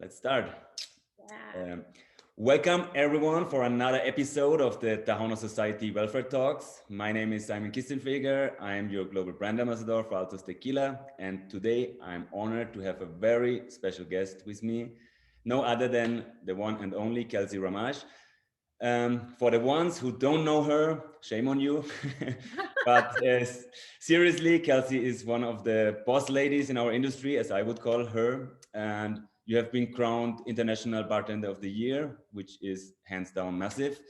Let's start. Yeah. Um, Welcome everyone for another episode of the Tahona Society Welfare Talks. My name is Simon Kistenfeger. I am your global brand ambassador for Altos Tequila, and today I'm honored to have a very special guest with me, no other than the one and only Kelsey Ramage. For the ones who don't know her, shame on you. but seriously, Kelsey is one of the boss ladies in our industry, as I would call her. And you have been crowned International Bartender of the Year, which is hands down massive.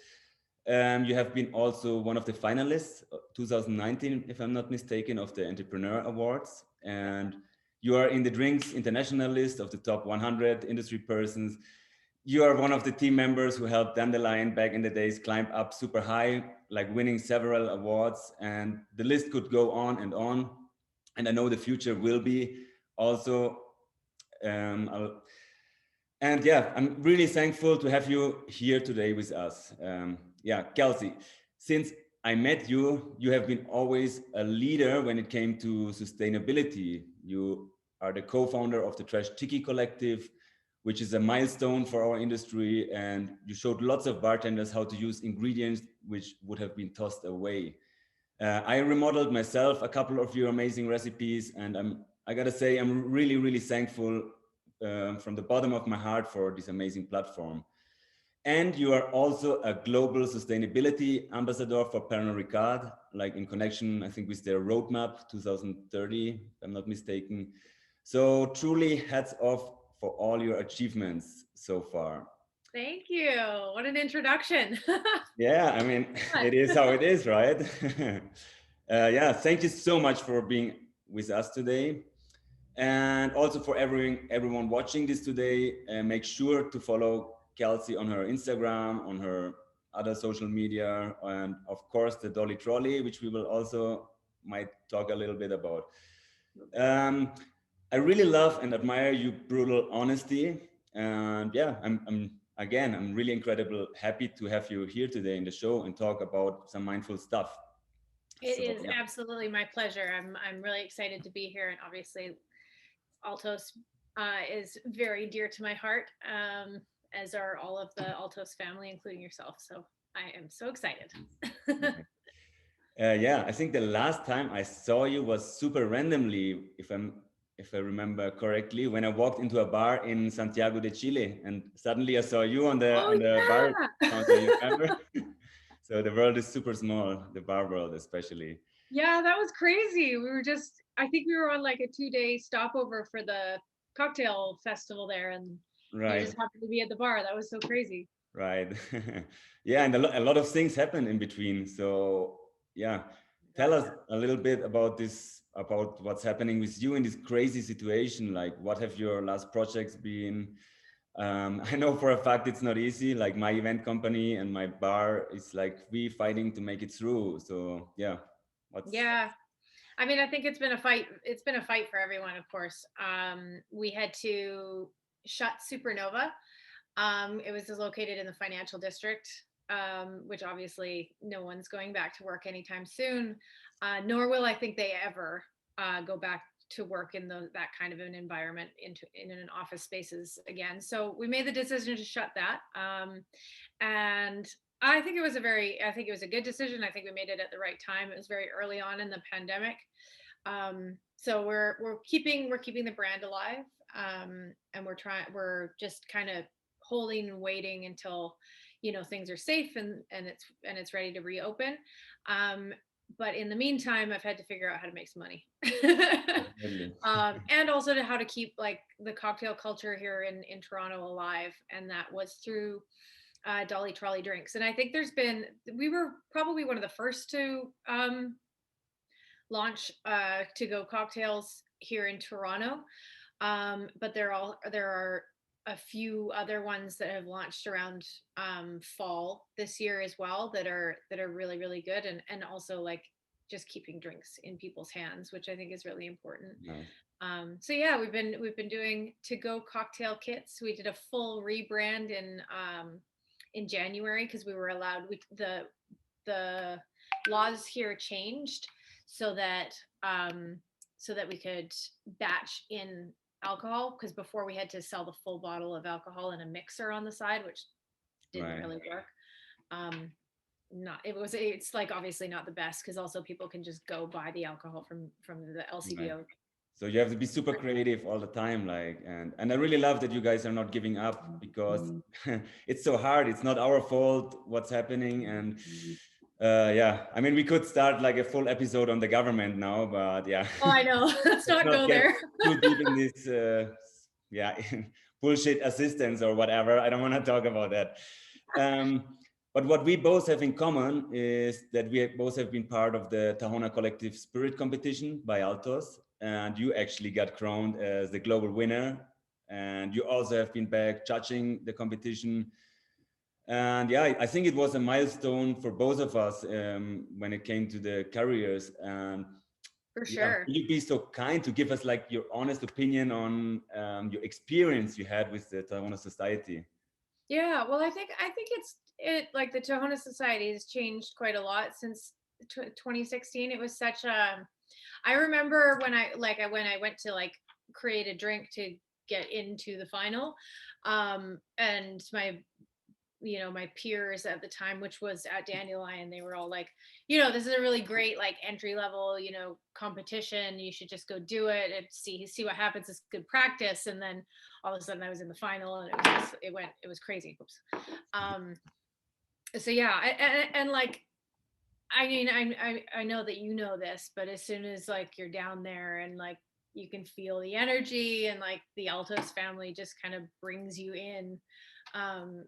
You have been also one of the finalists, 2019, if I'm not mistaken, of the Entrepreneur Awards. And you are in the Drinks International list of the top 100 industry persons. You are one of the team members who helped Dandelion back in the days climb up super high, like winning several awards. And the list could go on and on. And I know the future will be also. Um, and yeah, I'm really thankful to have you here today with us. Yeah, Kelsey, since I met you, you have been always a leader when it came to sustainability. You are the co-founder of the Trash Tiki collective, which is a milestone for our industry. And you showed lots of bartenders how to use ingredients which would have been tossed away. I remodeled myself a couple of your amazing recipes, and I gotta say I'm really thankful from the bottom of my heart for this amazing platform. And you are also a global sustainability ambassador for Pernod Ricard, like in connection, I think, with their roadmap 2030, if I'm not mistaken. So truly hats off for all your achievements so far. Thank you. What an introduction. Yeah, I mean, it is how it is, right? Yeah, thank you so much for being with us today. And also for everyone watching this today, make sure to follow Kelsey on her Instagram, on her other social media, and of course the Dolly Trolley, which we will also might talk a little bit about. Um, I really love and admire your brutal honesty, and yeah, I'm really incredible happy to have you here today in the show and talk about some mindful stuff. It So is yeah. absolutely my pleasure. I'm really excited to be here, and obviously, Altos is very dear to my heart, as are all of the Altos family, including yourself. So I am so excited. Yeah, I think the last time I saw you was super randomly, if I remember correctly, when I walked into a bar in Santiago de Chile, and suddenly I saw you Oh on the bar yeah, counter. You remember? So the world is super small, the bar world especially. yeah, that was crazy. We were just, I think we were on like a 2-day stopover for the cocktail festival there, and you Right, just happened to be at the bar. That was so crazy. right. Yeah, and a lot of things happen in between. So yeah, tell us a little bit about this, about what's happening with you in this crazy situation. Like, what have your last projects been? I know for a fact it's not easy. Like my event company and my bar is like we fighting to make it through. So yeah, what's Yeah. I mean, I think it's been a fight. It's been a fight for everyone, of course. We had to shut Supernova. It was located in the financial district, which obviously no one's going back to work anytime soon, nor will I think they ever go back to work in that kind of an environment in an office spaces again. So we made the decision to shut that, and I think it was a good decision. I think we made it at the right time. It was very early on in the pandemic, so we're keeping the brand alive, and we're just kind of holding and waiting until things are safe and it's ready to reopen. But in the meantime, I've had to figure out how to make some money. definitely And also to how to keep like the cocktail culture here in Toronto alive, and that was through Dolly Trolley drinks. And I think we were probably one of the first to launch to go cocktails here in Toronto. But there are a few other ones that have launched around fall this year as well that are really good, and also like just keeping drinks in people's hands, which I think is really important. nice. So yeah, we've been doing to go cocktail kits. We did a full rebrand in January because we were allowed. The laws here changed so that um, so that we could batch in alcohol, because before we had to sell the full bottle of alcohol in a mixer on the side, which didn't Right. really work. Um, not it's like obviously not the best, because also people can just go buy the alcohol from the Right. LCBO. So you have to be super creative all the time, like, and I really love that you guys are not giving up because it's so hard. It's not our fault what's happening, and yeah, I mean, we could start like a full episode on the government now, but yeah, Oh, I know. Let's let's not not go get there. too deep in this, yeah, bullshit assistance or whatever. I don't want to talk about that. Um, but what we both have in common is that we both have been part of the Tahona Collective Spirit competition by Altos, and you actually got crowned as the global winner. And you also have been back judging the competition. And yeah, I think it was a milestone for both of us when it came to the careers. And For yeah, sure. will you be so kind to give us like your honest opinion on your experience you had with the Tahona Society? Yeah, well, I think it like the Tohono Society has changed quite a lot since 2016. It was such a I remember when I went to like create a drink to get into the final, and my peers at the time, which was at Dandelion, they were all like, this is a really great like entry level, competition. You should just go do it and see what happens. It's good practice. And then all of a sudden I was in the final, and it was crazy. Oops. Um, so yeah, and like, I mean, I know that you know this, but as soon as like you're down there and like you can feel the energy, and like the Altos family just kind of brings you in. Um,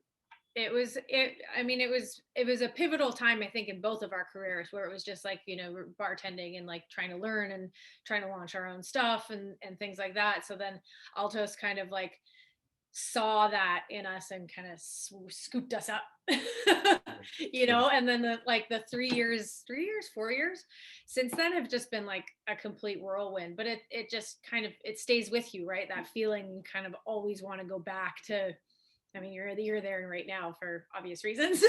it was a pivotal time, I think, in both of our careers, where it was just like, bartending and like trying to learn and trying to launch our own stuff and things like that. So then Altos kind of like saw that in us and kind of scooped us up. And then the 3 years 4 years since then have just been like a complete whirlwind. But it just kind of, it stays with you, right? That feeling, you kind of always want to go back to. I mean, you're there right now for obvious reasons,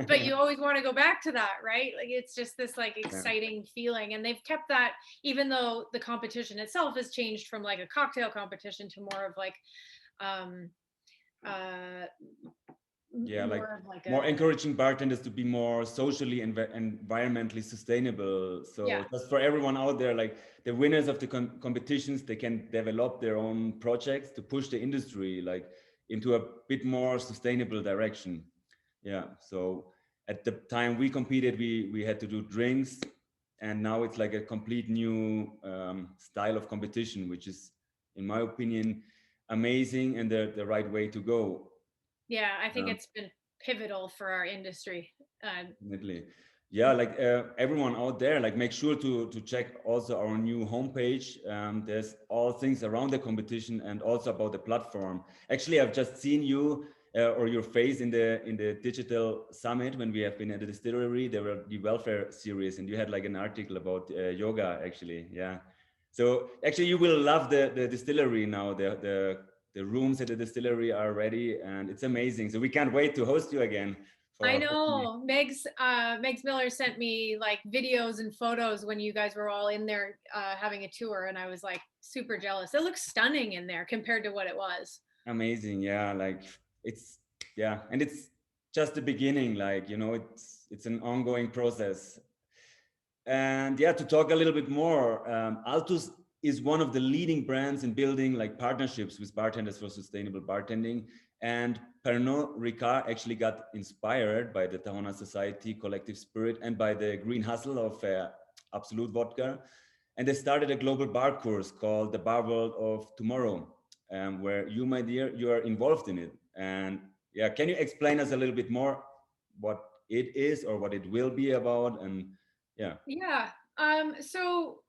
but you always want to go back to that, right? Like, it's just this like Yeah. exciting feeling, and they've kept that, even though the competition itself has changed from like a cocktail competition to more of like um uh Yeah, like more of like more a encouraging bartenders to be more socially and environmentally sustainable. yeah. So just for everyone out there, like the winners of the competitions, they can develop their own projects to push the industry like into a bit more sustainable direction. Yeah. So at the time we competed, we had to do drinks, and now it's like a complete new style of competition, which is, in my opinion, amazing and the right way to go. Yeah, I think Um, it's been pivotal for our industry. Definitely. Yeah, like everyone out there, like make sure to check also our new homepage. There's all things around the competition and also about the platform. Actually, I've just seen you or your face in the digital summit when we have been at the distillery. There were the welfare series, and you had like an article about yoga. Actually, yeah. So actually, you will love the distillery now. The rooms at the distillery are ready, and it's amazing. So we can't wait to host you again I for know Megs Miller sent me like videos and photos when you guys were all in there having a tour, and I was like super jealous. It looks stunning in there compared to what it was. amazing. Yeah, like it's yeah, and it's just the beginning. Like it's an ongoing process. And yeah, to talk a little bit more, Altus is one of the leading brands in building like partnerships with bartenders for sustainable bartending. And Pernod Ricard actually got inspired by the Tahona Society collective spirit and by the green hustle of Absolute Vodka. And they started a global bar course called the Bar World of Tomorrow, where you, my dear, you are involved in it. And yeah, can you explain us a little bit more what it is or what it will be about? And yeah. Yeah. So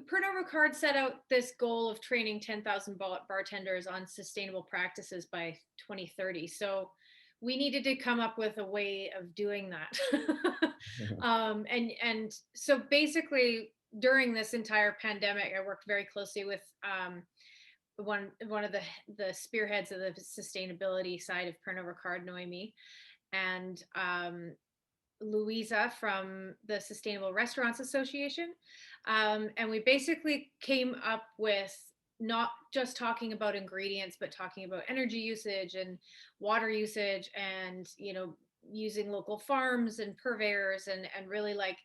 Pernod Ricard set out this goal of training 10,000 bartenders on sustainable practices by 2030. So we needed to come up with a way of doing that. And so basically, during this entire pandemic, I worked very closely with one of the spearheads of the sustainability side of Pernod Ricard, Noemi, and Louisa from the Sustainable Restaurants Association. And we basically came up with not just talking about ingredients, but talking about energy usage and water usage, and using local farms and purveyors, and really like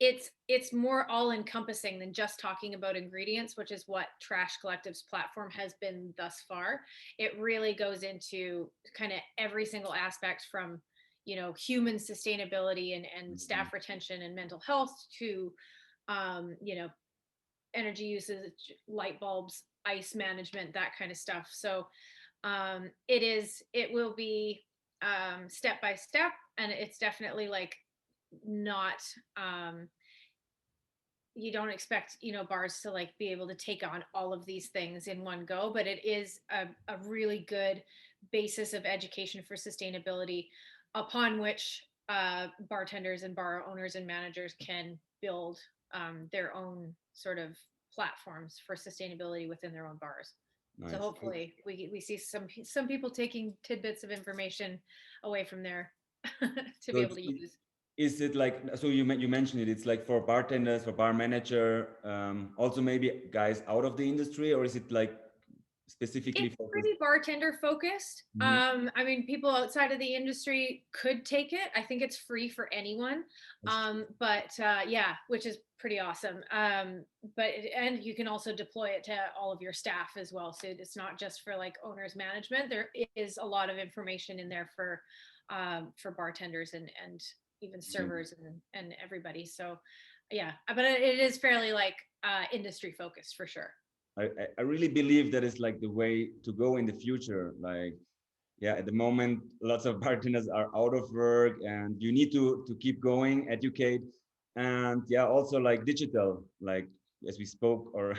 it's more all encompassing than just talking about ingredients, which is what Trash Collective's platform has been thus far. It really goes into kind of every single aspect, from human sustainability and Mhm. staff retention and mental health to energy usage, light bulbs, ice management, that kind of stuff. So it will be step by step, and it's definitely like not you don't expect bars to like be able to take on all of these things in one go, but it is a really good basis of education for sustainability, upon which bartenders and bar owners and managers can build their own sort of platforms for sustainability within their own bars. So Nice. hopefully we see some people taking tidbits of information away from there to So be able to use. is it like, so you mentioned it, it's like for bartenders, for bar manager, also maybe guys out of the industry, or is it like specifically It's focused? pretty bartender focused. Mhm. I mean, people outside of the industry could take it. I think it's free for anyone. But yeah, which is pretty awesome. And you can also deploy it to all of your staff as well. So it's not just for like owners management. There is a lot of information in there for bartenders and even servers and everybody. So yeah, but it is fairly like industry focused for sure. I really believe that is like the way to go in the future. Like, yeah, at the moment, lots of bartenders are out of work, and you need to keep going, educate, and yeah, also like digital, like as we spoke or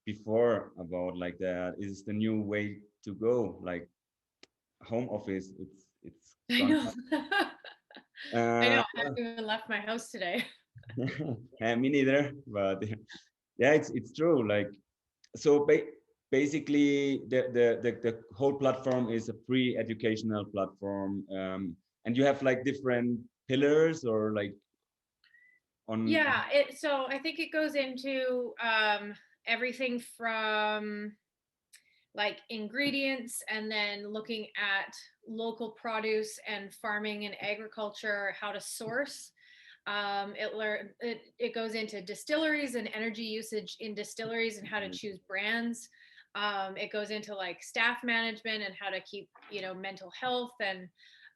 before about like that is the new way to go. Like home office, it's I gone. know. I know. Uh, I haven't even left my house today. me neither, but yeah, it's true. Like so basically the whole platform is a free educational platform, and you have like different pillars or like on. Yeah, so I think it goes into everything from like ingredients, and then looking at local produce and farming and agriculture, how to source. It goes into distilleries and energy usage in distilleries and how to choose brands. It goes into like staff management and how to keep mental health and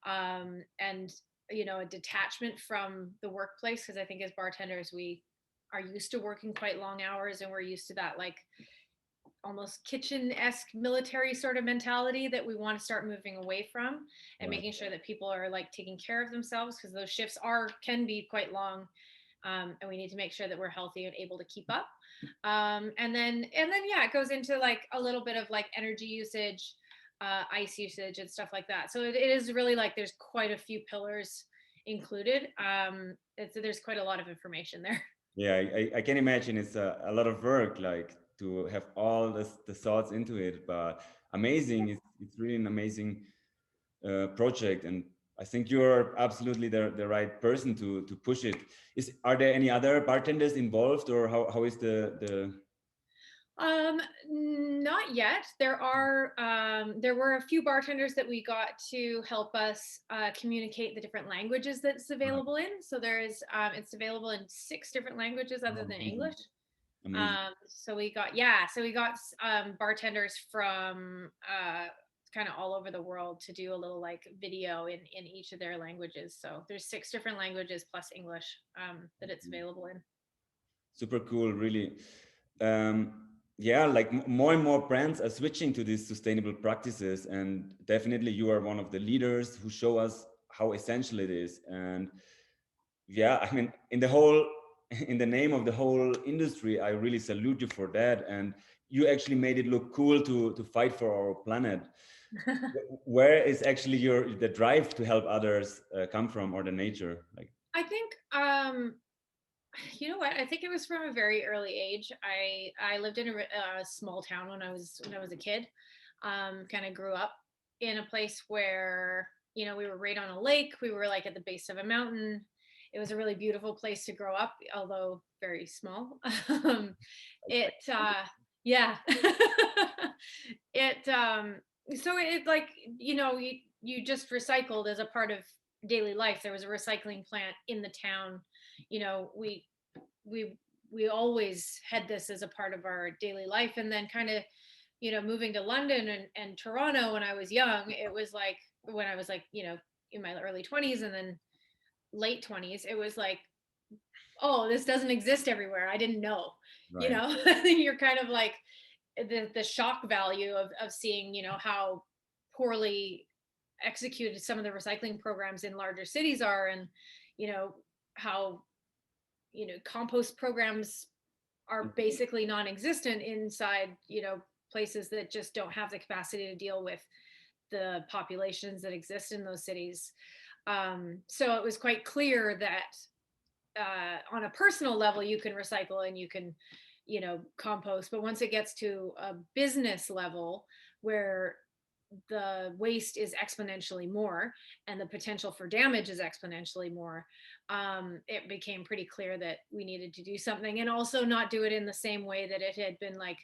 a detachment from the workplace, because I think as bartenders we are used to working quite long hours, and we're used to that like almost kitchen-esque military sort of mentality that we want to start moving away from, and Right. making sure that people are like taking care of themselves, because those shifts can be quite long, and we need to make sure that we're healthy and able to keep up. And then yeah, it goes into like a little bit of like energy usage, ice usage and stuff like that. So it is really like there's quite a few pillars included. There's quite a lot of information there. Yeah, I can imagine it's a lot of work, like to have all the thoughts into it, but amazing. It's really an amazing project, and I think you're absolutely the right person to push it. Are there any other bartenders involved, or how is the Not yet. There were a few bartenders that we got to help us communicate the different languages that's Right. available in. So it's available in 6 different languages other Oh, than amazing, English. amazing. So we got bartenders from kind of all over the world to do a little like video in each of their languages. So there's 6 different languages plus English that it's available in. Super cool, really. Yeah, like more and more brands are switching to these sustainable practices, and definitely you are one of the leaders who show us how essential it is. And yeah, I mean, in the whole, in the name of the whole industry, I really salute you for that. And you actually made it look cool to fight for our planet. Where is actually the drive to help others come from, or the nature? Like, I think you know what? I think it was from a very early age. I lived in a small town when I was a kid. Kind of grew up in a place where we were right on a lake. We were like at the base of a mountain. It was a really beautiful place to grow up, although very small. It Yeah. It so it like, you just recycled as a part of daily life. There was a recycling plant in the town. You know, we we always had this as a part of our daily life, and then kind of, moving to London and Toronto when I was young, it was like when I was like, in my early 20s and then late 20s, it was like, oh, this doesn't exist everywhere. I didn't know, Right. you're kind of like the shock value of seeing, how poorly executed some of the recycling programs in larger cities are, and you know how compost programs are basically non-existent inside places that just don't have the capacity to deal with the populations that exist in those cities. So it was quite clear that on a personal level you can recycle and you can compost, but once it gets to a business level where the waste is exponentially more and the potential for damage is exponentially more, it became pretty clear that we needed to do something, and also not do it in the same way that it had been like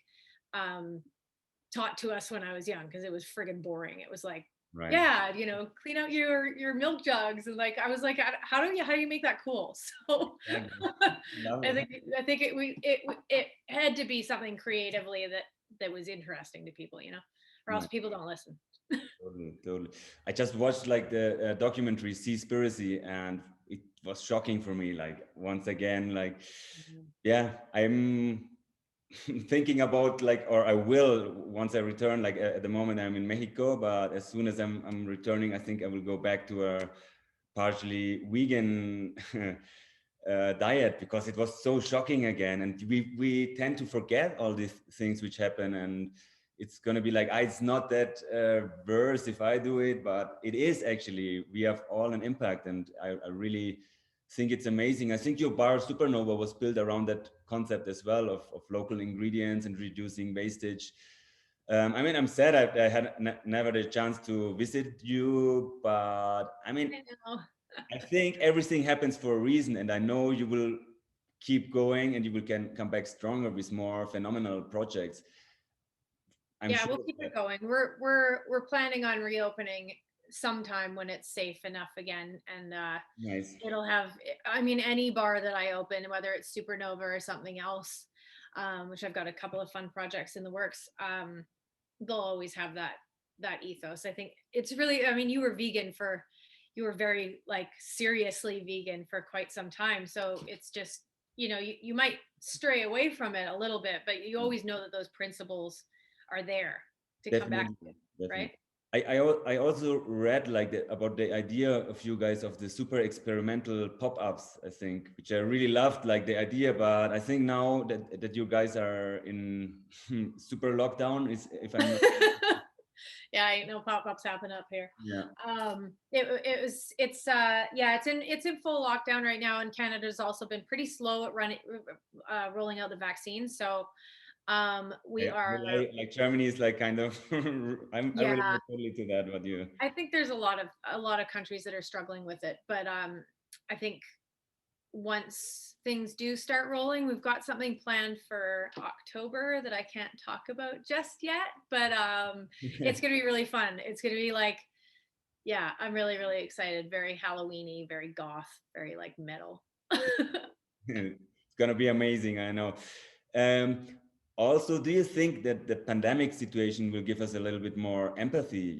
um, taught to us when I was young, because it was friggin' boring. It was like, Right. yeah, clean out your milk jugs, and like I was like, how do you make that cool? So Exactly. Love I it. think I think it had to be something creatively that was interesting to people, or else Right. people don't listen. Totally, totally. I just watched like the documentary Seaspiracy, and it was shocking for me. Like once again, like Mhm. yeah, I'm thinking about like, or I will once I return. Like at the moment I'm in Mexico, but as soon as I'm returning, I think I will go back to a partially vegan diet, because it was so shocking again, and we tend to forget all these things which happen, and it's going to be like, it's not that worse if I do it, but it is actually, we have all an impact, and I really think it's amazing. I think your bar Supernova was built around that concept as well, of local ingredients and reducing wastage. I mean, I'm sad I had never the chance to visit you, but I mean, I know. I think everything happens for a reason, and I know you will keep going, and you will can come back stronger with more phenomenal projects. I'm Yeah, sure we'll of keep that. it going. We're planning on reopening sometime when it's safe enough again, and Nice. it'll have. I mean, any bar that I open, whether it's Supernova or something else, which I've got a couple of fun projects in the works. They'll always have that ethos. I think it's really. I mean, you were very like seriously vegan for quite some time, so it's just you might stray away from it a little bit, but you always know that those principles are there to come back to, Definitely, definitely. right? I also read like about the idea of you guys of the super experimental pop-ups, I think, which I really loved, like the idea. But I think now that you guys are in super lockdown, is if I'm not. Yeah, ain't no pop-ups happen up here. Yeah. Yeah, it's in full lockdown right now, and Canada's also been pretty slow at rolling out the vaccine. So we I are, relate, like Germany is like kind of I relate yeah, totally to that. What you. I think there's a lot of countries that are struggling with it, but I think once things do start rolling, we've got something planned for October that I can't talk about just yet, but it's going to be really fun. It's going to be like, yeah, I'm really, really excited. Very Halloweeny, very goth, very like metal. It's gonna be amazing, I know. Um, Also, do you think that the pandemic situation will give us a little bit more empathy?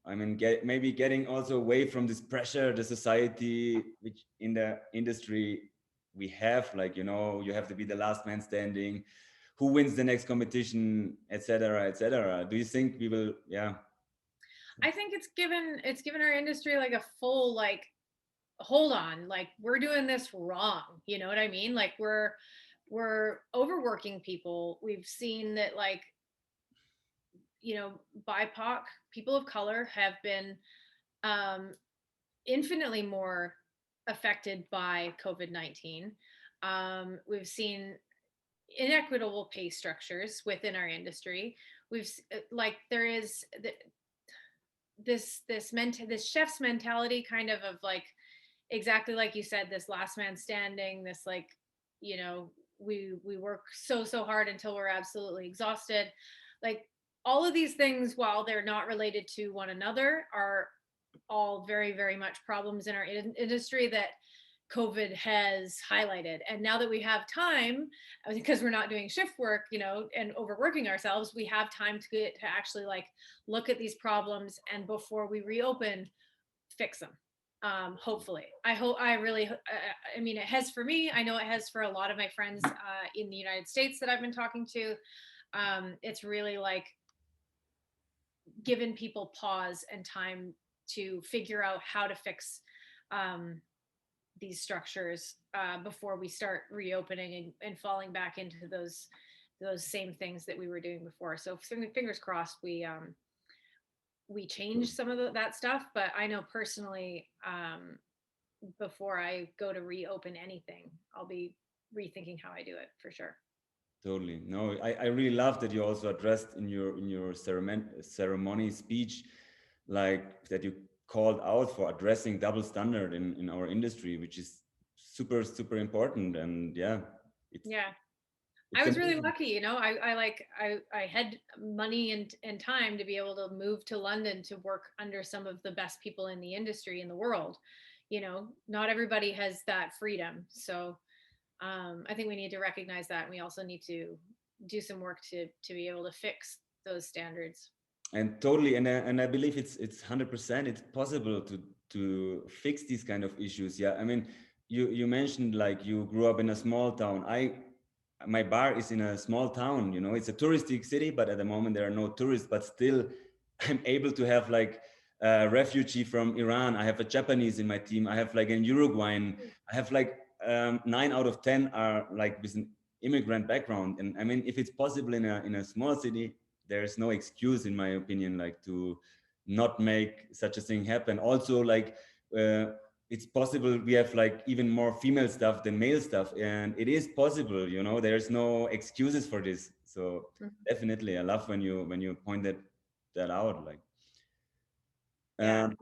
I mean, maybe getting also away from this pressure, the society, which in the industry we have, like, you have to be the last man standing, who wins the next competition, etc., etc. Do you think we will? Yeah. I think it's given our industry like a full like, hold on, like we're doing this wrong. You know what I mean? Like we're overworking people. We've seen that, like, BIPOC people of color have been um, infinitely more affected by COVID-19. We've seen inequitable pay structures within our industry. Like there is this chef's mentality, kind of like exactly like you said, this last man standing, this like you know we work so hard until we're absolutely exhausted. Like all of these things, while they're not related to one another, are all very much problems in our industry that COVID has highlighted. And now that we have time, because we're not doing shift work, and overworking ourselves, we have time to get to actually like look at these problems, and before we reopen, fix them. Hopefully, I really, I mean, it has for me. I know it has for a lot of my friends in the United States that I've been talking to. It's really like given people pause and time to figure out how to fix these structures before we start reopening and falling back into those same things that we were doing before. So fingers crossed we change some of that stuff. But I know personally, before I go to reopen anything, I'll be rethinking how I do it for sure. Totally. No, I really love that you also addressed in your ceremony speech, like that you called out for addressing double standard in our industry, which is super important. And yeah, it's Yeah. I it's was really amazing. lucky, I had money and time to be able to move to London to work under some of the best people in the industry in the world. Not everybody has that freedom. So I think we need to recognize that. And we also need to do some work to be able to fix those standards. And totally, and I believe it's 100%. It's possible to fix these kind of issues. Yeah, I mean, you mentioned like you grew up in a small town. My bar is in a small town. It's a touristic city, but at the moment there are no tourists. But still, I'm able to have like a refugee from Iran. I have a Japanese in my team. I have like an Uruguayan. I have like 9 out of 10 are like with an immigrant background. And I mean, if it's possible in a small city, there's no excuse in my opinion like to not make such a thing happen. Also like uh, it's possible we have like even more female stuff than male stuff, and it is possible, there's no excuses for this. So Mhm. definitely I love when you pointed that out, like Yeah. um,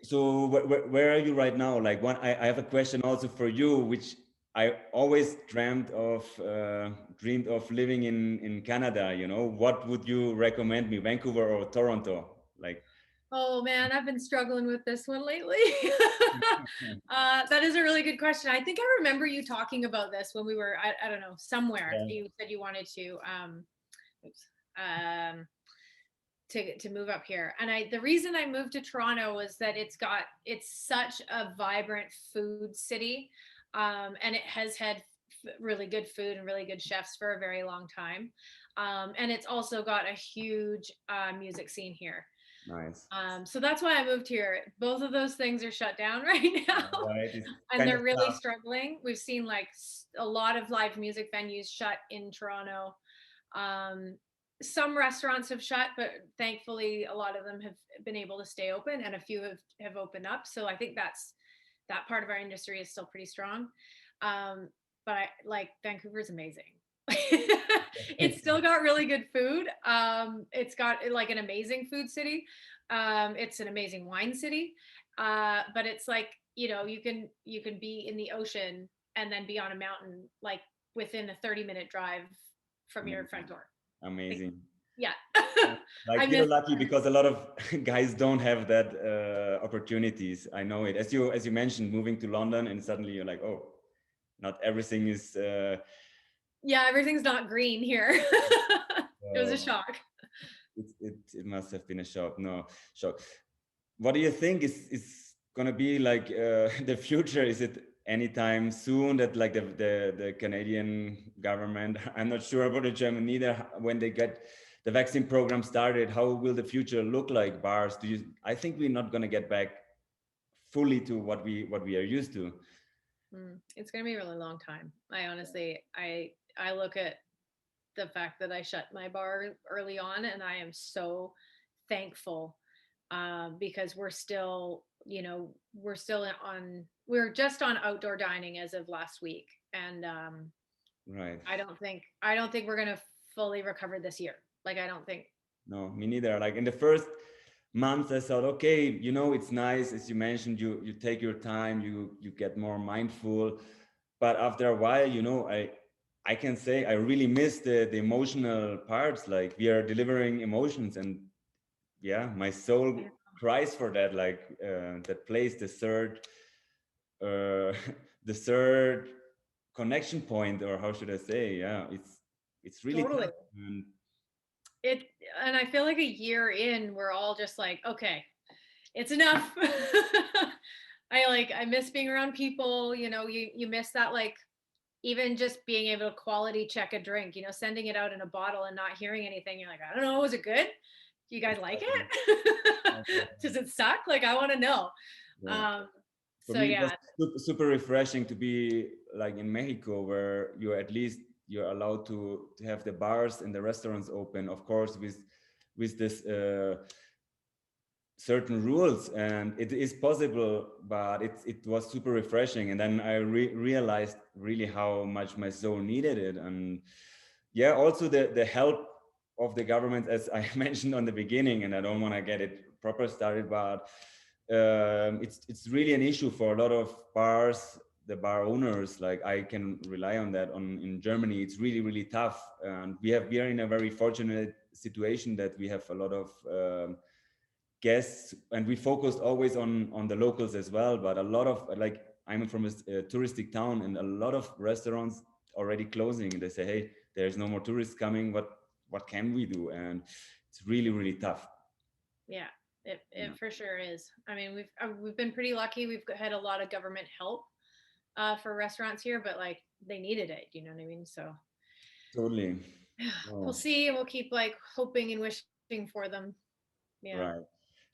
so where are you right now? Like I have a question also for you, which I always dreamed of living in Canada. What would you recommend me, Vancouver or Toronto? Like, Oh man, I've been struggling with this one lately. That is a really good question. I think I remember you talking about this when we were, I don't know, somewhere. yeah, You said you wanted oops, um, to move up here. And the reason I moved to Toronto was that it's such a vibrant food city. And it has had really good food and really good chefs for a very long time. And it's also got a huge music scene here. nice. So that's why I moved here. Both of those things are shut down right now, Right, it's and kind they're of really tough. struggling. We've seen like a lot of live music venues shut in Toronto. Um, some restaurants have shut, but thankfully a lot of them have been able to stay open, and a few have opened up. So I think that part of our industry is still pretty strong. But like Vancouver's amazing. It's still got really good food. It's got like an amazing food city. It's an amazing wine city. But it's like, you can be in the ocean and then be on a mountain like within a 30-minute drive from your front door. Like, Amazing. yeah. Like I you're miss lucky because a lot of guys don't have that opportunities. I know it. As you mentioned, moving to London and suddenly you're like, oh, not everything is. Yeah, everything's not green here. It was a Uh, shock. it must have been a shock. No, shock. What do you think is gonna be like the future? Is it anytime soon that like the Canadian government? I'm not sure about the German either. When they get the vaccine program started, how will the future look like? Bars? I think we're not gonna get back fully to what we are used to. It's gonna be a really long time. I honestly, I look at the fact that I shut my bar early on, and I am so thankful, because we're just on outdoor dining as of last week, and Right. I don't think we're gonna fully recover this year. Like I don't think. No, me neither. Like in the first months, I thought, okay, it's nice, as you mentioned, you take your time, you get more mindful. But after a while, I can say I really miss the emotional parts. Like we are delivering emotions, and yeah, my soul Yeah, cries for that. Like that place, the third, uh, the third connection point, or how should I say? Yeah, it's really totally. tough. And It and I feel like a year in, we're all just like, okay, it's enough. I miss being around people, you miss that, like, even just being able to quality check a drink, sending it out in a bottle and not hearing anything. You're like, I don't know, was it good? Do you guys like exactly. it? Does it suck? Like, I want to know. Yeah. Um, For so me, it was yeah, super refreshing to be like in Mexico, where you at least you're allowed to have the bars and the restaurants open, of course, with this certain rules, and it is possible, but it was super refreshing. And then I realized really how much my soul needed it. And yeah, also the help of the government, as I mentioned on the beginning, and I don't want to get it proper started, but it's really an issue for a lot of bars, the bar owners. Like I can rely on that. On in Germany, it's really tough, and we are in a very fortunate situation that we have a lot of guests, and we focused always on the locals as well. But a lot of, like, I'm from a touristic town, and a lot of restaurants already closing. They say, hey, there's no more tourists coming, what can we do? And it's really tough. yeah, Yeah, it for sure is. I mean, we've been pretty lucky. We've had a lot of government help for restaurants here, but like they needed it. You know what I mean? So totally. we'll Oh, see. We'll keep like hoping and wishing for them. Yeah. right.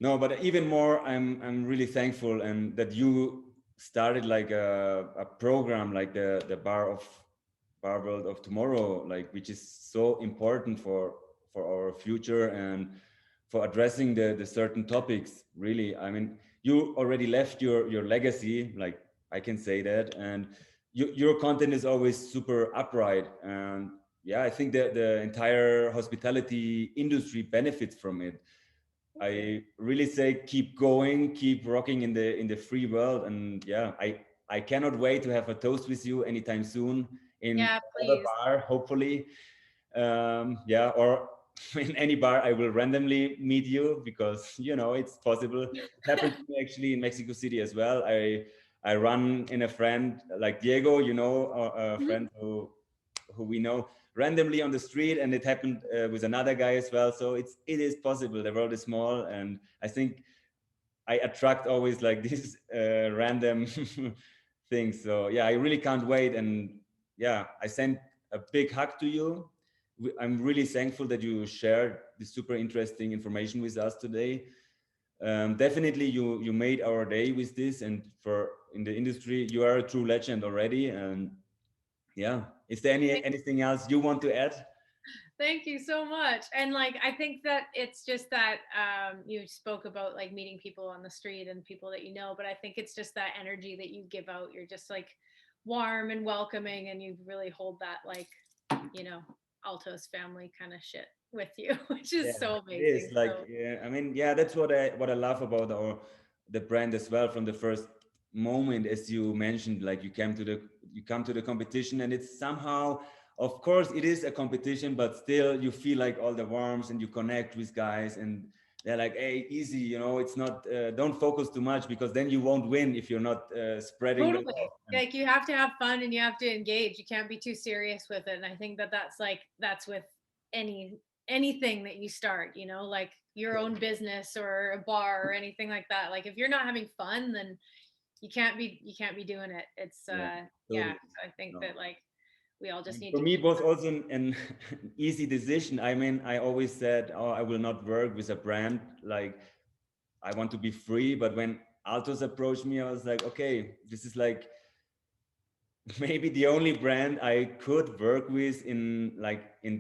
No, but even more, I'm really thankful, and that you started like a program like the bar world of tomorrow, like, which is so important for our future, and for addressing the certain topics. Really, I mean, you already left your legacy, like, I can say that. And your content is always super upright. And yeah, I think that the entire hospitality industry benefits from it. Thank you. I really say keep going, keep rocking in the free world. And yeah, I cannot wait to have a toast with you anytime soon in Yeah, another please. bar, hopefully. Yeah, or in any bar I will randomly meet you, because it's possible. It happened to me actually in Mexico City as well. I run in a friend like Diego, a Mhm. friend who we know, randomly on the street, and it happened with another guy as well. So it is possible. The world is small, and I think I attract always like these random things. So yeah, I really can't wait. And yeah, I send a big hug to you. I'm really thankful that you shared this super interesting information with us today. Definitely, you made our day with this, and for in the industry, you are a true legend already. And yeah, is there anything else you want to add? Thank you so much. And like, I think that it's just that you spoke about like meeting people on the street and people that you know, but I think it's just that energy that you give out. You're just like warm and welcoming, and you really hold that, like, you know, Altos family kind of shit with you, which Yeah, is so it is amazing. like, So yeah, I mean, yeah, that's what I love about the brand as well. From the first moment, as you mentioned, like you come to the competition, and it's somehow, of course, it is a competition, but still you feel like all the warmth, and you connect with guys, and they're like, hey, easy, it's not, don't focus too much, because then you won't win if you're not spreading the totally. love. And Like, you have to have fun and you have to engage. You can't be too serious with it. And I think that that's with any anything that you start, like your own business or a bar or anything like that. Like, if you're not having fun, then you can't be doing it. It's yeah, yeah. totally. So I think No. that, like, we all just And need for to me, it keep was also an easy decision. I mean, I always said, oh, I will not work with a brand. Like, I want to be free. But when Altos approached me, I was like, okay, this is like maybe the only brand I could work with in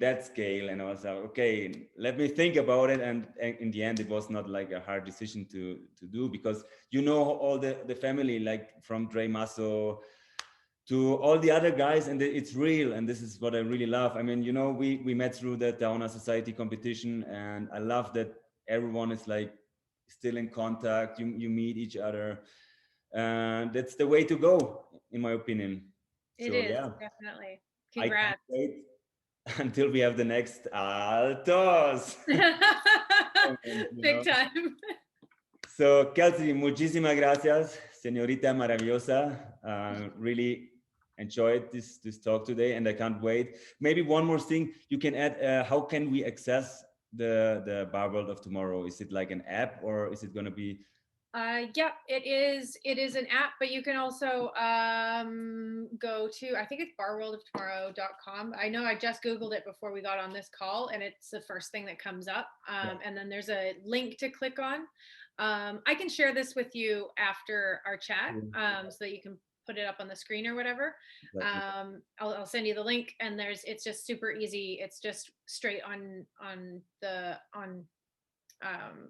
that scale. And I was like, okay, let me think about it. And in the end, it was not like a hard decision to do, because all the family, like from Dre Masso to all the other guys, and it's real. And this is what I really love. I mean, we met through the Downer Society competition, and I love that everyone is like still in contact. You meet each other, and that's the way to go, in my opinion. it So is yeah. definitely I can't Congrats. wait until we have the next altos. Big time. So, Kelsey, muchísimas gracias, señorita maravillosa. Really enjoyed this talk today, and I can't wait. Maybe one more thing you can add. How can we access the Bar World of Tomorrow? Is it like an app, or is it going to be? Yeah, it is. It is an app, but you can also go to, I think it's barworldoftomorrow.com. I know I just Googled it before we got on this call, and it's the first thing that comes up. And then there's a link to click on. I can share this with you after our chat, so that you can put it up on the screen or whatever. I'll send you the link, and it's just super easy. It's just straight on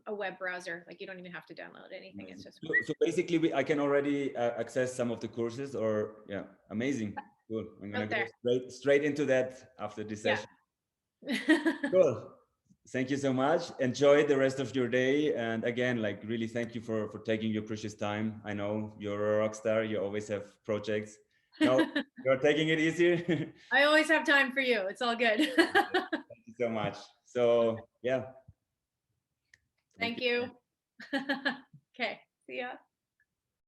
a web browser. Like, you don't even have to download anything. It's just so basically I can already access some of the courses, or yeah, amazing. Cool. I'm gonna go straight into that after this session. Cool. Thank you so much. Enjoy the rest of your day, and again, like, really thank you for taking your precious time. I know you're a rock star, you always have projects. No, you're taking it easy. I always have time for you. It's all good. Thank you so much. So yeah. Thank you. Okay, see ya.